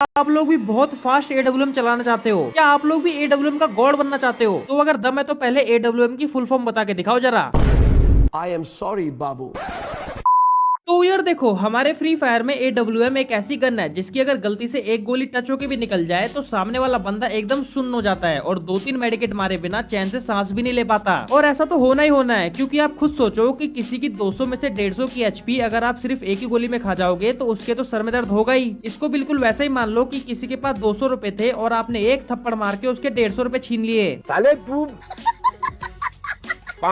आप लोग भी बहुत फास्ट AWM चलाना चाहते हो, क्या आप लोग भी AWM का गॉड बनना चाहते हो? तो अगर दम है तो पहले AWM की फुल फॉर्म बता के दिखाओ जरा। आई एम सॉरी बाबू। तो यार देखो, हमारे फ्री फायर में AWM एक ऐसी गन है जिसकी अगर गलती से एक गोली टच होके भी निकल जाए तो सामने वाला बंदा एकदम सुन्न हो जाता है और 2-3 मेडिकेट मारे बिना चैन से सांस भी नहीं ले पाता। और ऐसा तो होना ही होना है, क्योंकि आप खुद सोचो कि किसी की 200 में से 150 की HP अगर आप सिर्फ एक ही गोली में खा जाओगे तो उसके तो सर में दर्द होगा ही। इसको बिल्कुल वैसे ही मान लो कि किसी के पास 200 रुपए थे और आपने एक थप्पड़ मार के उसके 150 रुपए छीन लिए। साले तू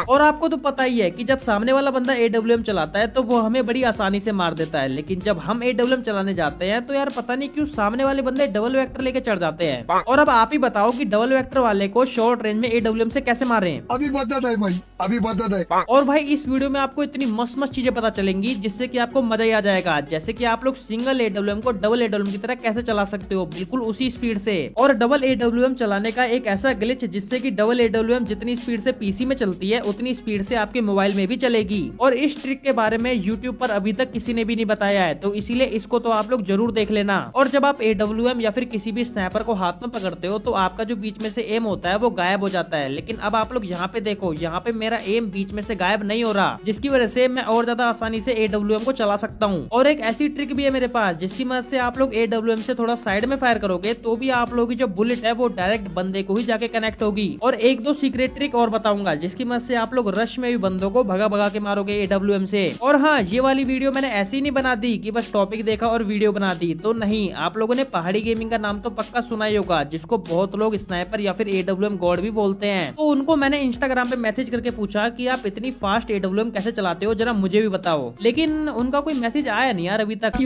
और आपको तो पता ही है कि जब सामने वाला बंदा AWM चलाता है तो वो हमें बड़ी आसानी से मार देता है, लेकिन जब हम AWM चलाने जाते हैं तो यार पता नहीं क्यों सामने वाले बंदे डबल वेक्टर लेके चढ़ जाते हैं। और अब आप ही बताओ कि डबल वेक्टर वाले को शॉर्ट रेंज में AWM से कैसे मारे। अभी बता दे भाई, अभी बता दे। और भाई इस वीडियो में आपको इतनी मस्त मस्त चीजें पता चलेंगी जिससे कि आपको मजा ही आ जाएगा, जैसे कि आप लोग सिंगल AWM को डबल AWM की तरह कैसे चला सकते हो बिल्कुल उसी स्पीड से। और डबल AWM चलाने का एक ऐसा ग्लिच जिससे कि डबल AWM जितनी स्पीड से PC में चलती है उतनी स्पीड से आपके मोबाइल में भी चलेगी। और इस ट्रिक के बारे में YouTube पर अभी तक किसी ने भी नहीं बताया है, तो इसीलिए इसको तो आप लोग जरूर देख लेना। और जब आप AWM या फिर किसी भी स्नैपर को हाथ में पकड़ते हो तो आपका जो बीच में से एम होता है वो गायब हो जाता है, लेकिन अब आप लोग यहाँ पे देखो, यहाँ पे मेरा एम बीच में से गायब नहीं हो रहा, जिसकी वजह से मैं और ज्यादा आसानी से AWM को चला सकता हूँ। और एक ऐसी ट्रिक भी है मेरे पास जिसकी मदद से आप लोग AWM से थोड़ा साइड में फायर करोगे तो भी आप लोगों की जो बुलेट है वो डायरेक्ट बंदे को ही जाके कनेक्ट होगी। और एक दो सीक्रेट ट्रिक और बताऊंगा जिसकी मदद से आप लोग रश में भी बंदों को भगा भगा के मारोगे AWM से। और हाँ, ये वाली वीडियो मैंने ऐसी ही नहीं बना दी कि बस टॉपिक देखा और वीडियो बना दी, तो नहीं, आप लोगों ने पहाड़ी गेमिंग का नाम तो पक्का सुना ही होगा, जिसको बहुत लोग स्नाइपर या फिर AWM गॉड भी बोलते हैं। तो उनको मैंने इंस्टाग्राम पे मैसेज करके पूछा कि आप इतनी फास्ट AWM कैसे चलाते हो, जरा मुझे भी बताओ, लेकिन उनका कोई मैसेज आया नहीं यार अभी तक।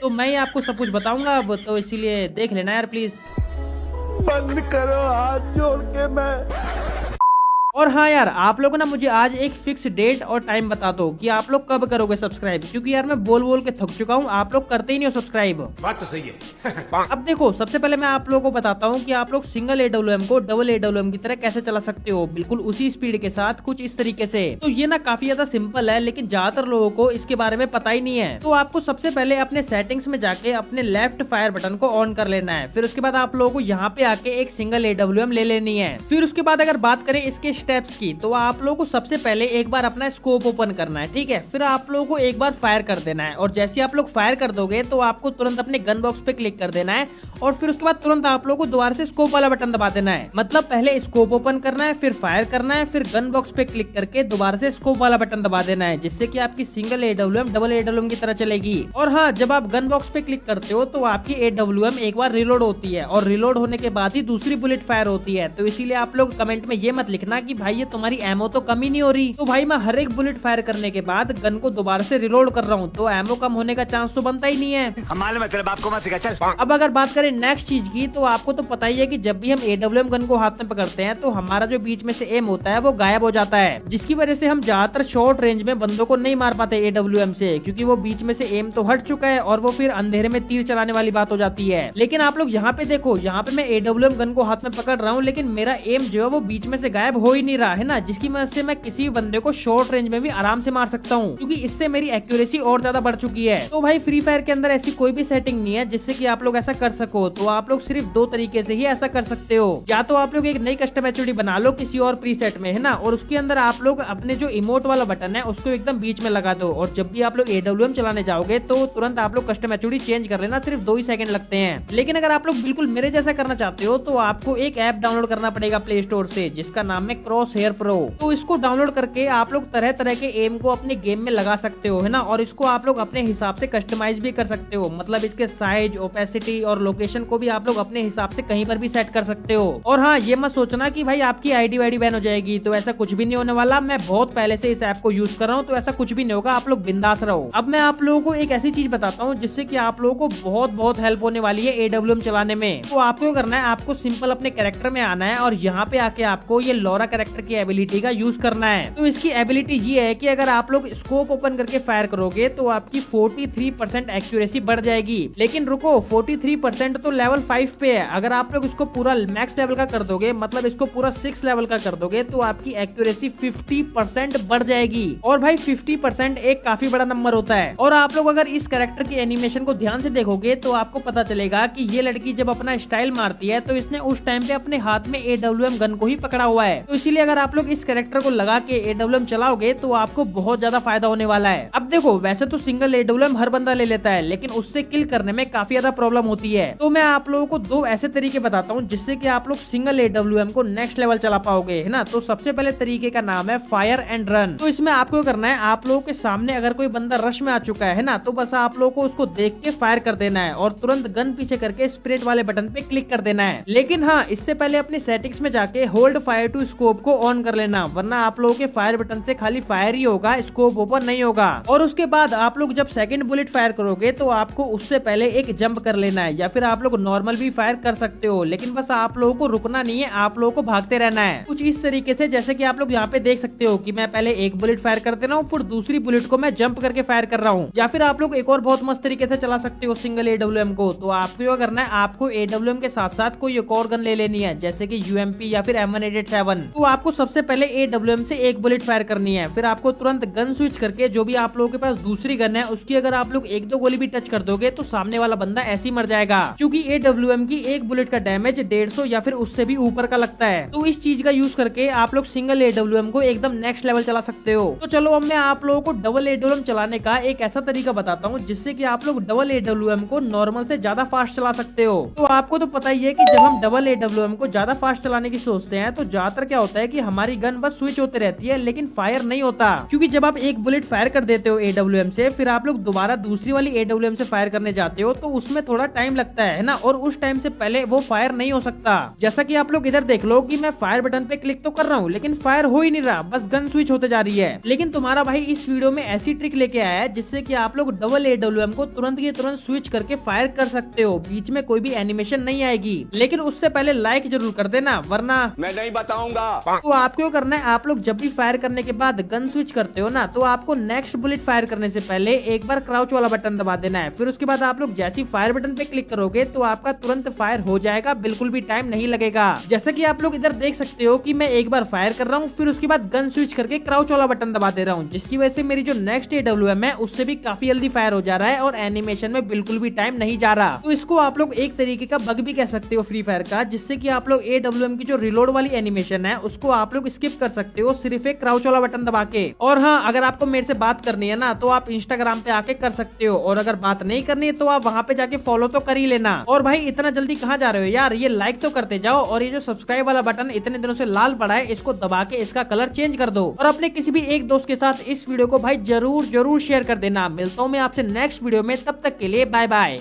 तो मैं ही आपको सब कुछ बताऊंगा अब, तो इसीलिए देख लेना यार प्लीज। बंद करो हाथ जोड़ के मैं। और हाँ यार, आप लोगों ना मुझे आज एक फिक्स डेट और टाइम बता दो कि आप लोग कब करोगे सब्सक्राइब, क्योंकि यार मैं बोल बोल के थक चुका हूँ, आप लोग करते ही नहीं हो सब्सक्राइब। बात तो सही है। अब देखो, सबसे पहले मैं आप लोगों को बताता हूँ कि आप लोग सिंगल AWM को डबल AWM की तरह कैसे चला सकते हो बिल्कुल उसी स्पीड के साथ, कुछ इस तरीके से। तो ये ना काफी ज्यादा सिंपल है, लेकिन ज्यादातर लोगों को इसके बारे में पता ही नहीं है। तो आपको सबसे पहले अपने सेटिंग्स में जाके अपने लेफ्ट फायर बटन को ऑन कर लेना है, फिर उसके बाद आप लोगों को यहाँ पे आके एक सिंगल AWM ले लेनी है। फिर उसके बाद अगर बात करें इसके स्टेप्स की, तो आप लोगों को सबसे पहले एक बार अपना स्कोप ओपन करना है, ठीक है। फिर आप लोगों को एक बार फायर कर देना है, और जैसे आप लोग फायर कर दोगे तो आपको तुरंत अपने गन बॉक्स पे क्लिक कर देना है, और फिर उसके बाद तुरंत आप लोगों को दोबारा से स्कोप वाला बटन दबा देना है। मतलब पहले स्कोप ओपन करना है, फिर फायर करना है, फिर गन बॉक्स पे क्लिक करके दोबारा से स्कोप वाला बटन दबा देना है, जिससे कि आपकी सिंगल AWM डबल AWM की तरह चलेगी। और हाँ, जब आप गन बॉक्स पे क्लिक करते हो तो आपकी AWM एक बार रिलोड होती है, और रिलोड होने के बाद ही दूसरी बुलेट फायर होती है। तो इसीलिए आप लोग कमेंट में ये मत लिखना कि भाई ये तुम्हारी एमओ तो कम ही नहीं हो रही। तो भाई मैं हर एक बुलेट फायर करने के बाद गन को दोबारा से रिलोड कर रहा हूँ, तो एमओ कम होने का चांस तो बनता ही नहीं है। हमारे मतलब आपको मत सिखा चल। अब अगर बात करें नेक्स्ट चीज की, तो आपको तो पता ही है कि जब भी हम AWM गन को हाथ में पकड़ते हैं तो हमारा जो बीच में से एम होता है वो गायब हो जाता है, जिसकी वजह से हम ज्यादातर शॉर्ट रेंज में बंदों को नहीं मार पाते AWM से, क्योंकि वो बीच में से एम तो हट चुका है और वो फिर अंधेरे में तीर चलाने वाली बात हो जाती है। लेकिन आप लोग यहाँ पे देखो, यहाँ पे मैं AWM गन को हाथ में पकड़ रहा हूँ, लेकिन मेरा एम जो है वो बीच में से गायब हो ही नहीं रहा है ना, जिसकी मदद से मैं किसी बंदे को शॉर्ट रेंज में भी आराम से मार सकता हूँ, क्योंकि इससे मेरी एक्यूरेसी और ज्यादा बढ़ चुकी है। तो भाई फ्री फायर के अंदर ऐसी कोई भी सेटिंग नहीं है जिससे कि आप लोग ऐसा कर सको, तो आप लोग सिर्फ दो तरीके से ही ऐसा कर सकते हो। या तो आप लोग एक नई कस्टम एचडी बना लो किसी और प्रीसेट में, है ना, और उसके अंदर आप लोग अपने जो इमोट वाला बटन है उसको एकदम बीच में लगा दो, और जब भी आप लोग AWM चलाने जाओगे तो तुरंत आप लोग कस्टम एचडी चेंज कर लेना, सिर्फ 2 ही सेकंड लगते हैं। लेकिन अगर आप लोग बिल्कुल मेरे जैसा करना चाहते हो तो आपको एक ऐप डाउनलोड करना पड़ेगा प्ले स्टोर से, जिसका नाम है क्रॉस हेयर प्रो। तो इसको डाउनलोड करके आप लोग तरह तरह के एम को अपने गेम में लगा सकते हो, है ना, और इसको आप लोग अपने हिसाब से कस्टमाइज भी कर सकते हो। मतलब इसके साइज, ओपेसिटी और लोकेशन को भी आप लोग अपने हिसाब से कहीं पर भी सेट कर सकते हो। और हाँ, ये मत सोचना कि भाई आपकी आईडी वाईडी बैन हो जाएगी, तो ऐसा कुछ भी नहीं होने वाला। मैं बहुत पहले से इस ऐप को यूज कर रहा हूँ, तो ऐसा कुछ भी नहीं होगा, आप लोग बिंदास रहो। अब मैं आप लोगों को एक ऐसी चीज बताता हूँ जिससे कि आप लोगों को बहुत बहुत हेल्प होने वाली है AWM चलाने में। तो आपको करना है, आपको सिंपल अपने कैरेक्टर में आना है, और यहाँ पे आके आपको ये लोरा कैरेक्टर की एबिलिटी का यूज करना है। तो इसकी एबिलिटी ये है कि अगर आप लोग स्कोप ओपन करके फायर करोगे तो आपकी 43% एक्यूरेसी बढ़ जाएगी। लेकिन रुको, 43% तो लेवल 5 पे है। अगर आप लोग इसको पूरा मैक्स लेवल का कर दोगे, मतलब इसको पूरा 6 लेवल का कर दोगे, तो आपकी एक्यूरेसी 50% बढ़ जाएगी। और भाई 50% एक काफी बड़ा नंबर होता है। और आप लोग अगर इस कैरेक्टर की एनिमेशन को ध्यान से देखोगे तो आपको पता चलेगा कि ये लड़की जब अपना स्टाइल मारती है तो इसने उस टाइम पे अपने हाथ में AWM गन को ही पकड़ा हुआ है। तो इसीलिए अगर आप लोग इस कैरेक्टर को लगा के AWM चलाओगे तो आपको बहुत ज्यादा फायदा होने वाला है। अब देखो, वैसे तो सिंगल AWM हर बंदा ले लेता है, लेकिन उससे किल करने में काफी ज्यादा प्रॉब्लम होती है। तो मैं आप लोगों को 2 ऐसे तरीके बताता हूँ जिससे कि आप लोग सिंगल AWM को नेक्स्ट लेवल चला पाओगे, है ना। तो सबसे पहले तरीके का नाम है फायर एंड रन। तो इसमें आपको करना है, आप लोगों के सामने अगर कोई बंदा रश में आ चुका है ना, तो बस आप लोगों को उसको देख के फायर कर देना है और तुरंत गन पीछे करके स्प्रेड वाले बटन पे क्लिक कर देना है। लेकिन हाँ, इससे पहले अपने सेटिंग्स में जाके होल्ड फायर टू स्कोप को ऑन कर लेना, वरना आप लोगों के फायर बटन से खाली फायर ही होगा, स्कोप ओपन नहीं होगा। और उसके बाद आप लोग जब सेकंड बुलेट फायर करोगे तो आपको उससे पहले एक जंप कर लेना है, या फिर आप लोग नॉर्मल भी फायर कर सकते हो, लेकिन बस आप लोगों को रुकना नहीं है, आप लोगों को भागते रहना है। कुछ इस तरीके से, जैसे कि आप लोग यहाँ पे देख सकते हो कि मैं पहले एक बुलेट फायर कर दे रहा हूँ, फिर दूसरी बुलेट को मैं जंप करके फायर कर रहा हूँ। या फिर आप लोग एक और बहुत मस्त तरीके से चला सकते हो सिंगल AWM को। तो आपको क्या करना है, आपको AWM के साथ साथ कोई एक और गन ले लेनी है, जैसे कि UMP या फिर M187। तो आपको सबसे पहले AWM से एक बुलेट फायर करनी है, फिर आपको तुरंत गन स्विच करके जो भी आप लोगों के पास दूसरी गन है उसकी अगर आप लोग 1-2 गोली भी टच कर दोगे तो सामने वाला बंदा ऐसे ही मर जाएगा, क्योंकि AWM की एक बुलेट का डैमेज 150 या फिर उससे भी ऊपर का लगता है। तो इस चीज का यूज करके आप लोग सिंगल AWM को एकदम नेक्स्ट लेवल चला सकते हो। तो चलो अब मैं आप लोगों को डबल AWM चलाने का एक ऐसा तरीका बताता हूँ जिससे कि आप लोग डबल AWM को नॉर्मल से ज्यादा फास्ट चला सकते हो। तो आपको तो पता ही है कि जब हम डबल AWM को ज्यादा फास्ट चलाने की सोचते हैं तो ज्यादातर क्या होता है कि हमारी गन बस स्विच होते रहती है, लेकिन फायर नहीं होता। क्योंकि जब आप एक बुलेट फायर कर देते हो AWM से, फिर आप लोग दोबारा दूसरी वाली AWM से फायर करने जाते हो तो उसमें थोड़ा टाइम लगता है ना, और उस टाइम से पहले वो फायर नहीं हो सकता। जैसा कि आप लोग इधर देख लो कि मैं फायर बटन पे क्लिक तो कर रहा हूँ, लेकिन फायर हो ही नहीं रहा, बस गन स्विच होते जा रही है। लेकिन तुम्हारा भाई इस वीडियो में ऐसी ट्रिक लेके आया है जिससे कि आप लोग डबल AWM को तुरंत के तुरंत स्विच करके फायर कर सकते हो, बीच में कोई भी एनिमेशन नहीं आएगी। लेकिन उससे पहले लाइक जरूर कर देना, वरना मैं नहीं बताऊंगा। तो आपको करना है, आप लोग जब भी फायर करने के बाद गन स्विच करते हो ना, तो आपको नेक्स्ट बुलेट फायर करने से पहले एक बार क्राउच वाला बटन दबा देना है। फिर उसके बाद आप लोग जैसी फायर बटन पे क्लिक करोगे तो आपका तुरंत फायर हो जाएगा, बिल्कुल भी टाइम नहीं लगेगा। जैसा कि आप लोग इधर देख सकते हो कि मैं एक बार फायर कर रहा हूँ, फिर उसके बाद गन स्विच करके क्राउच वाला बटन दबा दे रहा हूँ, जिसकी वजह से मेरी जो नेक्स्ट AWM है उससे भी काफी जल्दी फायर हो जा रहा है और एनिमेशन में बिल्कुल भी टाइम नहीं जा रहा। तो इसको आप लोग एक तरीके का बग भी कह सकते हो फ्री फायर का, जिससे कि आप लोग AWM की जो रिलोड वाली एनिमेशन है उसको आप लोग स्किप कर सकते हो सिर्फ एक क्राउच वाला बटन दबा के। और हाँ, अगर आपको मेरे से बात करनी है ना तो आप इंस्टाग्राम पे आके कर सकते हो, और अगर बात नहीं करनी है तो आप वहाँ पे जाके फॉलो तो कर ही लेना। और भाई इतना जल्दी कहाँ जा रहे हो यार, ये लाइक तो करते जाओ, और ये जो सब्सक्राइब वाला बटन इतने दिनों से लाल पड़ा है इसको दबा के इसका कलर चेंज कर दो, और अपने किसी भी एक दोस्त के साथ इस वीडियो को भाई जरूर शेयर कर देना। मिलता हूँ मैं आपसे नेक्स्ट वीडियो में, तब तक के लिए बाय बाय।